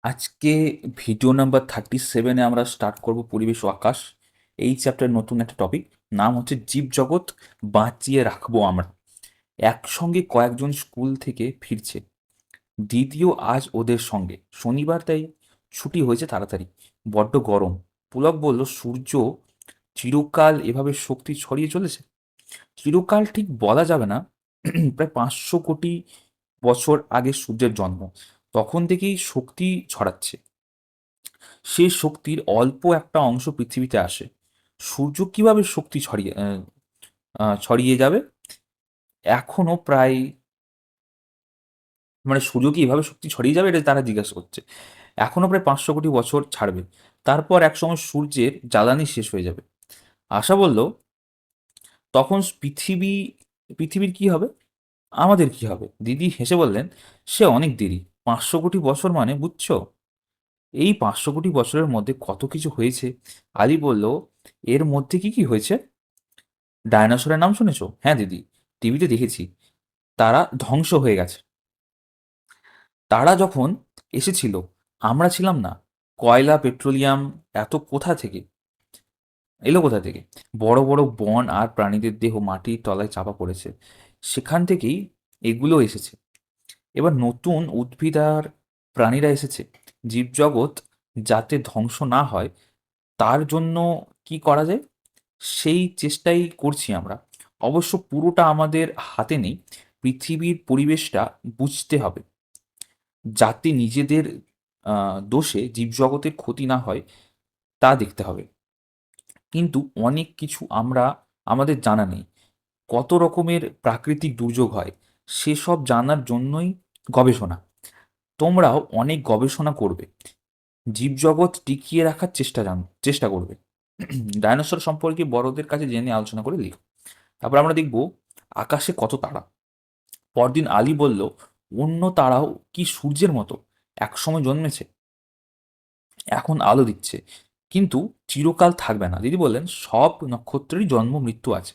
আজকে video number 37-এ আমরা start করব পরিবেশ ও আকাশ। এই চ্যাপ্টার নতুন একটা টপিক, নাম হচ্ছে জীবজগৎ বাঁচিয়ে রাখবো আমরা। একসঙ্গে কয়েকজন স্কুল থেকে ফিরছে, দিদিও আজ ওদের সঙ্গে। শনিবার, তাই ছুটি হয়েছে তাড়াতাড়ি। বড্ড গরম। পুলক বলল, সূর্য চিরকাল এভাবে শক্তি ছড়িয়ে চলেছে? চিরকাল ঠিক বলা যাবে না। প্রায় 500 কোটি বছর আগে সূর্যের জন্ম, তখন থেকেই শক্তি ছড়াচ্ছে। সে শক্তির অল্প একটা অংশ পৃথিবীতে আসে। সূর্য কিভাবে শক্তি ছড়িয়ে যাবে? এখনো প্রায়, মানে সূর্য কি এভাবে শক্তি ছড়িয়ে যাবে, এটা তারা জিজ্ঞাসা করছে। এখনো প্রায় 500 কোটি বছর ছাড়বে, তারপর একসময় সূর্যের জ্বালানি শেষ হয়ে যাবে। আশা বলল, তখন পৃথিবীর কি হবে? আমাদের কি হবে? দিদি হেসে বললেন, সে অনেক দেরি। 500 কোটি বছর মানে, বুঝছো? এই 500 কোটি বছরের মধ্যে কত কিছু হয়েছে। আলী বলল, এর মধ্যে কি কি হয়েছে? ডায়নোসরের নাম শুনেছো? হ্যাঁ দিদি, টিভিতে দেখেছি। তারা ধ্বংস হয়ে গেছে। তারা যখন এসেছিল আমরা ছিলাম না। কয়লা, পেট্রোলিয়াম এত কোথা থেকে এলো? কোথা থেকে? বড় বড় বন আর প্রাণীদের দেহ মাটির তলায় চাপা পড়েছে, সেখান থেকেই এগুলো এসেছে। এবার নতুন উদ্ভিদ আর প্রাণীরা এসেছে। জীবজগৎ যাতে ধ্বংস না হয়, তার জন্য কি করা যায় সেই চেষ্টাই করছি আমরা। অবশ্য পুরোটা আমাদের হাতে নেই। পৃথিবীর পরিবেশটা বুঝতে হবে, যাতে নিজেদের দোষে জীবজগতের ক্ষতি না হয় তা দেখতে হবে। কিন্তু অনেক কিছু আমাদের জানা নেই। কত রকমের প্রাকৃতিক দুর্যোগ হয়, সেসব জানার জন্যই গবেষণা। তোমরাও অনেক গবেষণা করবে, জীবজগৎ টিকিয়ে রাখার চেষ্টা করবে। ডায়নোসর সম্পর্কে বড়দের কাছে জেনে আলোচনা করে লিখো। তারপর আমরা দেখব আকাশে কত তারা। পরদিন আলী বলল, অন্য তারাও কি সূর্যের মতো একসময় জন্মেছে, এখন আলো দিচ্ছে, কিন্তু চিরকাল থাকবে না? দিদি বললেন, সব নক্ষত্রেরই জন্ম মৃত্যু আছে,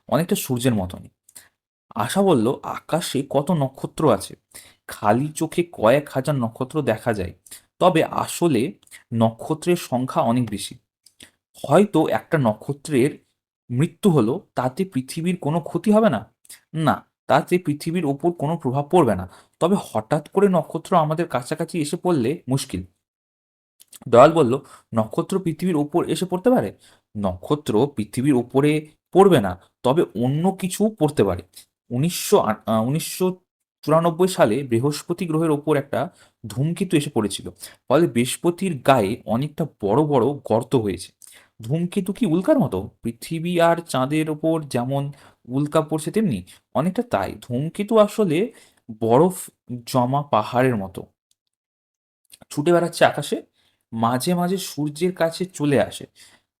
অনেকটা সূর্যের মতনই। আশা বলল, আকাশে কত নক্ষত্র আছে? খালি চোখে কয়েক হাজার নক্ষত্র দেখা যায়, তবে আসলে নক্ষত্রের সংখ্যা অনেক বেশি। হয়তো একটা নক্ষত্রের মৃত্যু হলো, তাতে পৃথিবীর কোনো ক্ষতি হবে না। না, তাতে পৃথিবীর ওপর কোনো প্রভাব পড়বে না। তবে হঠাৎ করে নক্ষত্র আমাদের কাছাকাছি এসে পড়লে মুশকিল। দয়াল বলল, নক্ষত্র পৃথিবীর ওপর এসে পড়তে পারে? নক্ষত্র পৃথিবীর ওপরে পড়বে না, তবে অন্য কিছু পড়তে পারে। 1994 সালে বৃহস্পতি গ্রহের ওপর একটা ধূমকেতু এসে পড়েছিল। ফলে বৃহস্পতির গায়ে অনেকটা বড় বড় গর্ত হয়েছে। ধূমকেতু কি উল্কার মতো? পৃথিবী আর চাঁদের ওপর যেমন উল্কা পড়ছে তেমনি অনেকটা তাই। ধূমকেতু আসলে বরফ জমা পাহাড়ের মতো ছুটে বেড়াচ্ছে আকাশে, মাঝে মাঝে সূর্যের কাছে চলে আসে।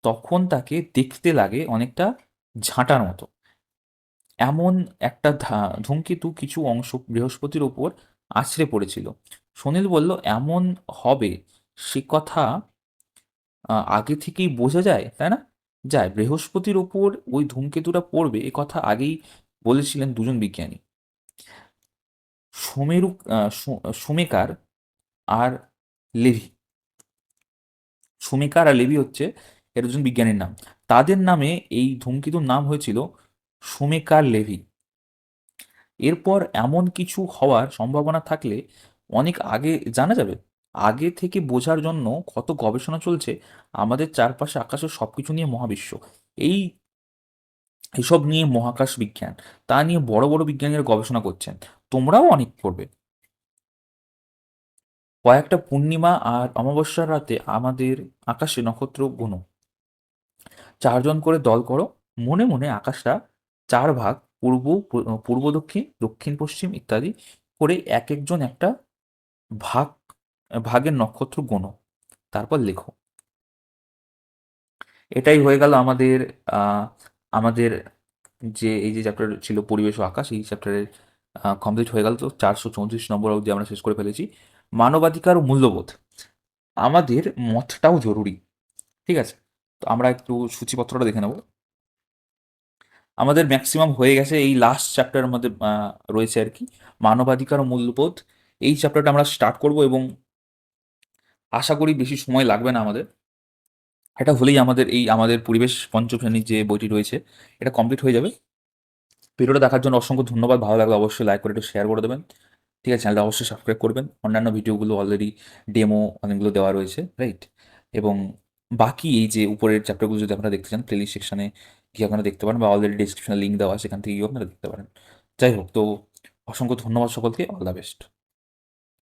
তখন তাকে দেখতে লাগে অনেকটা ঝাঁটার মতো। এমন একটা ধূমকেতু কিছু অংশ বৃহস্পতির ওপর আছড়ে পড়েছিল। সুনীল বলল, এমন হবে সে কথা আগে থেকেই বোঝা যায়, তাই না? যায়, বৃহস্পতির ওপর ওই ধূমকেতুটা পড়বে এ কথা আগেই বলেছিলেন দুজন বিজ্ঞানী, সুমেরু সুমেকার আর লেভি। সুমেকার আর লেভি হচ্ছে এর দুজন বিজ্ঞানীর নাম। তাদের নামে এই ধূমকেতুর নাম হয়েছিল সুমেকার লেভি। এরপর এমন কিছু হওয়ার সম্ভাবনা থাকলে অনেক আগে জানা যাবে। আগে থেকে বোঝার জন্য কত গবেষণা চলছে আমাদের চারপাশে, আকাশের সবকিছু নিয়ে, মহাবিশ্ব, এই এসব নিয়ে মহাকাশ বিজ্ঞান, তা নিয়ে বড় বড় বিজ্ঞানীরা গবেষণা করছেন। তোমরাও অনেক পড়বে। কয়েকটা পূর্ণিমা আর অমাবস্যার রাতে আমাদের আকাশে নক্ষত্র গুনো। 4 জন করে দল করো। মনে মনে আকাশটা 4 ভাগ, পূর্ব দক্ষিণ, দক্ষিণ পশ্চিম ইত্যাদি করে এক একজন একটা ভাগ ভাগের নক্ষত্র গোনো, তারপর লেখো। এটাই হয়ে গেল আমাদের আহ, আমাদের যে এই যে চ্যাপ্টার ছিল পরিবেশ ও আকাশ, এই চ্যাপ্টারের কমপ্লিট হয়ে গেল। তো 434 নম্বর অবধি আমরা শেষ করে ফেলেছি। মানবাধিকার ও মূল্যবোধ, আমাদের মতটাও জরুরি। ঠিক আছে, তো আমরা একটু সূচিপত্রটা দেখে নেব। আমাদের ম্যাক্সিমাম হয়ে গেছে, এই লাস্ট চ্যাপ্টারের মধ্যে রয়েছে আর কি মানবাধিকার ও মূল্যবোধ। এই চ্যাপ্টারটা আমরা স্টার্ট করব এবং আশা করি বেশি সময় লাগবে না আমাদের। এটা হলেই আমাদের পরিবেশ পঞ্চম শ্রেণীর যে বইটি রয়েছে, এটা কমপ্লিট হয়ে যাবে। ভিডিওটা দেখার জন্য অসংখ্য ধন্যবাদ। ভালো লাগলে অবশ্যই লাইক করে একটু শেয়ার করে দেবেন। ঠিক আছে? চ্যানেলটা অবশ্যই সাবস্ক্রাইব করবেন। অন্যান্য ভিডিওগুলো অলরেডি ডেমো অনেকগুলো দেওয়া রয়েছে, রাইট? এবং বাকি এই যে উপরের চ্যাপ্টারগুলো যদি আপনারা দেখতে চান, প্লেলিস্ট সেকশনে গিয়ে আপনারা দেখতে পারেন, বা অলরেডি ডেসক্রিপশনে লিঙ্ক দেওয়া আছে, সেখান থেকে গিয়েও আপনারা দেখতে পারেন। যাই হোক, তো অসংখ্য ধন্যবাদ সকলকে। All the best.